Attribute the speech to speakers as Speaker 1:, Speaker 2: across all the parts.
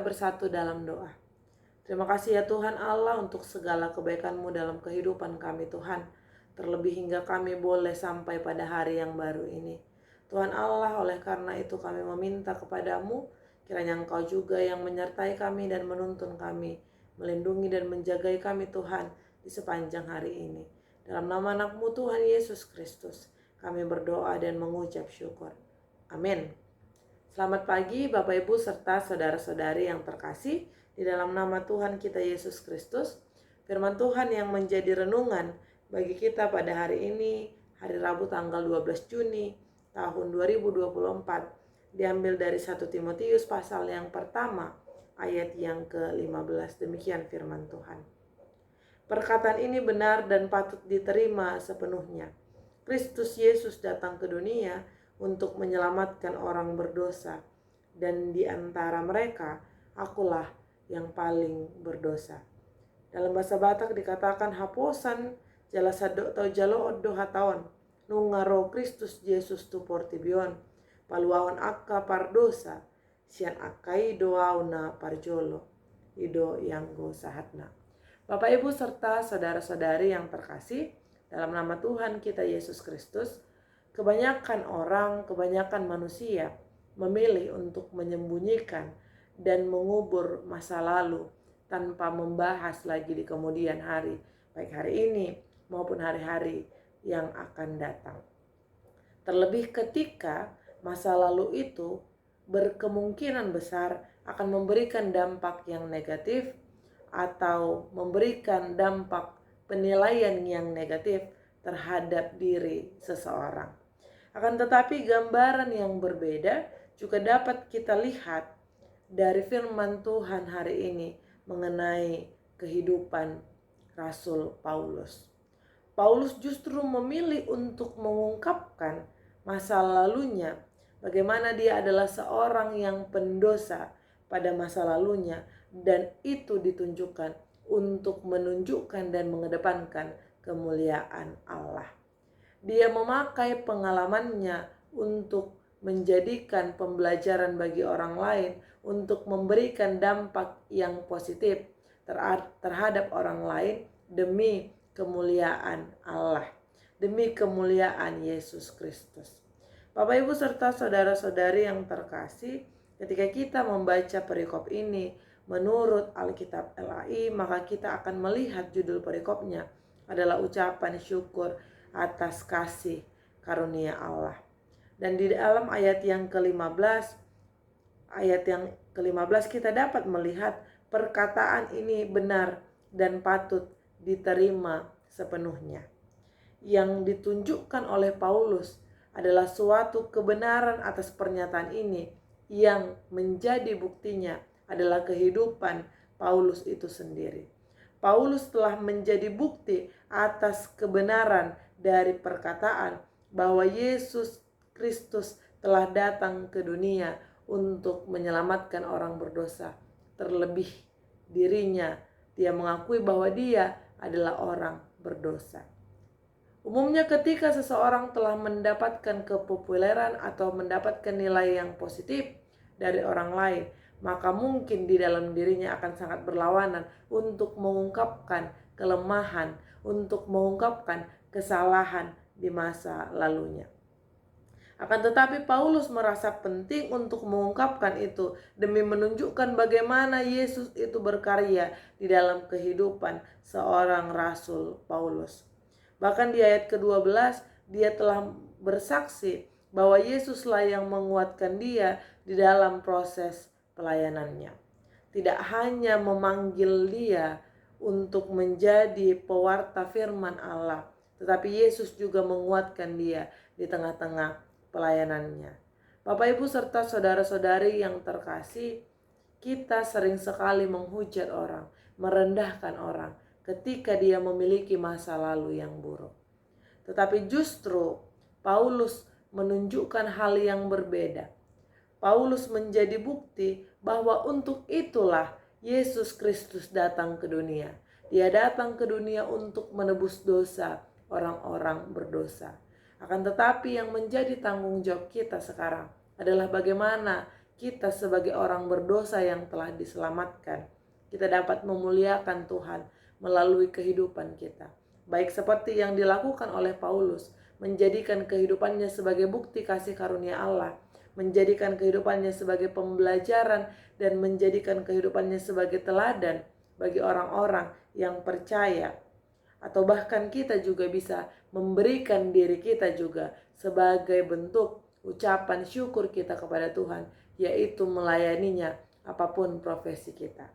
Speaker 1: bersatu dalam doa. Terima kasih ya Tuhan Allah untuk segala kebaikan-Mu dalam kehidupan kami Tuhan. Terlebih hingga kami boleh sampai pada hari yang baru ini. Tuhan Allah, oleh karena itu kami meminta kepadamu, kiranya Engkau juga yang menyertai kami dan menuntun kami, melindungi dan menjagai kami Tuhan di sepanjang hari ini. Dalam nama anak-Mu Tuhan Yesus Kristus, kami berdoa dan mengucap syukur. Amin. Selamat pagi Bapak Ibu serta saudara-saudari yang terkasih di dalam nama Tuhan kita Yesus Kristus. Firman Tuhan yang menjadi renungan bagi kita pada hari ini, hari Rabu tanggal 12 Juni tahun 2024, diambil dari 1 Timotius pasal yang pertama ayat yang ke-15. Demikian firman Tuhan. Perkataan ini benar dan patut diterima sepenuhnya. Kristus Yesus datang ke dunia untuk menyelamatkan orang berdosa, dan di antara mereka akulah yang paling berdosa. Dalam bahasa Batak dikatakan haposan jala sadok tau jalo odo hataon nungaro Kristus Yesus tu portibion paluaon akka pardosa sian akai doauna parjolo ido yanggo sahatna. Bapak Ibu serta saudara-saudari yang terkasih dalam nama Tuhan kita Yesus Kristus, kebanyakan orang, kebanyakan manusia memilih untuk menyembunyikan dan mengubur masa lalu tanpa membahas lagi di kemudian hari, baik hari ini maupun hari-hari yang akan datang. Terlebih ketika masa lalu itu berkemungkinan besar akan memberikan dampak yang negatif atau memberikan dampak penilaian yang negatif terhadap diri seseorang. Akan tetapi gambaran yang berbeda juga dapat kita lihat dari firman Tuhan hari ini mengenai kehidupan Rasul Paulus. Paulus justru memilih untuk mengungkapkan masa lalunya, bagaimana dia adalah seorang yang pendosa pada masa lalunya, dan itu ditunjukkan untuk menunjukkan dan mengedepankan kemuliaan Allah. Dia memakai pengalamannya untuk menjadikan pembelajaran bagi orang lain, untuk memberikan dampak yang positif terhadap orang lain demi kemuliaan Allah, demi kemuliaan Yesus Kristus. Bapak Ibu serta saudara-saudari yang terkasih, ketika kita membaca perikop ini menurut Alkitab LAI, maka kita akan melihat judul perikopnya adalah ucapan syukur atas kasih karunia Allah. Dan di dalam ayat yang ke-15 kita dapat melihat perkataan ini benar dan patut diterima sepenuhnya. Yang ditunjukkan oleh Paulus adalah suatu kebenaran atas pernyataan ini, yang menjadi buktinya adalah kehidupan Paulus itu sendiri. Paulus telah menjadi bukti atas kebenaran dari perkataan bahwa Yesus Kristus telah datang ke dunia untuk menyelamatkan orang berdosa. Terlebih dirinya, dia mengakui bahwa dia adalah orang berdosa. Umumnya ketika seseorang telah mendapatkan kepopuleran atau mendapatkan nilai yang positif dari orang lain, maka mungkin di dalam dirinya akan sangat berlawanan untuk mengungkapkan kelemahan, untuk mengungkapkan kesalahan di masa lalunya. Akan tetapi Paulus merasa penting untuk mengungkapkan itu demi menunjukkan bagaimana Yesus itu berkarya di dalam kehidupan seorang Rasul Paulus. Bahkan di ayat ke-12 dia telah bersaksi bahwa Yesuslah yang menguatkan dia di dalam proses pelayanannya. Tidak hanya memanggil dia untuk menjadi pewarta firman Allah, tetapi Yesus juga menguatkan dia di tengah-tengah pelayanannya. Bapak Ibu serta saudara-saudari yang terkasih, kita sering sekali menghujat orang, merendahkan orang ketika dia memiliki masa lalu yang buruk. Tetapi justru Paulus menunjukkan hal yang berbeda. Paulus menjadi bukti bahwa untuk itulah Yesus Kristus datang ke dunia. Dia datang ke dunia untuk menebus dosa orang-orang berdosa. Akan tetapi yang menjadi tanggung jawab kita sekarang adalah bagaimana kita sebagai orang berdosa yang telah diselamatkan, kita dapat memuliakan Tuhan melalui kehidupan kita. Baik seperti yang dilakukan oleh Paulus, menjadikan kehidupannya sebagai bukti kasih karunia Allah, menjadikan kehidupannya sebagai pembelajaran, dan menjadikan kehidupannya sebagai teladan bagi orang-orang yang percaya. Atau bahkan kita juga bisa memberikan diri kita juga sebagai bentuk ucapan syukur kita kepada Tuhan, yaitu melayaninya apapun profesi kita.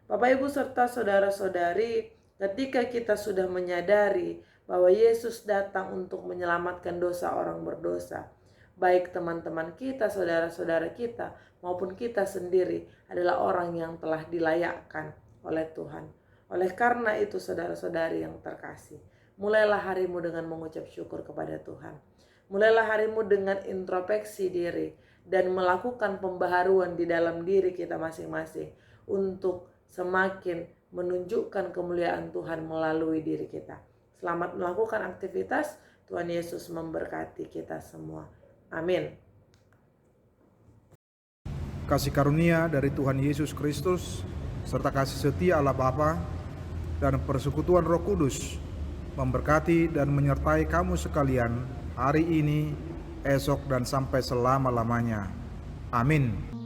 Speaker 1: Bapak, Ibu, serta saudara-saudari, ketika kita sudah menyadari bahwa Yesus datang untuk menyelamatkan dosa orang berdosa, baik teman-teman kita, saudara-saudara kita, maupun kita sendiri adalah orang yang telah dilayakkan oleh Tuhan. Oleh karena itu, saudara-saudari yang terkasih, mulailah harimu dengan mengucap syukur kepada Tuhan. Mulailah harimu dengan introspeksi diri dan melakukan pembaharuan di dalam diri kita masing-masing untuk semakin menunjukkan kemuliaan Tuhan melalui diri kita. Selamat melakukan aktivitas. Tuhan Yesus memberkati kita semua. Amin.
Speaker 2: Kasih karunia dari Tuhan Yesus Kristus serta kasih setia Allah Bapa dan persekutuan Roh Kudus memberkati dan menyertai kamu sekalian hari ini, esok, dan sampai selama-lamanya. Amin.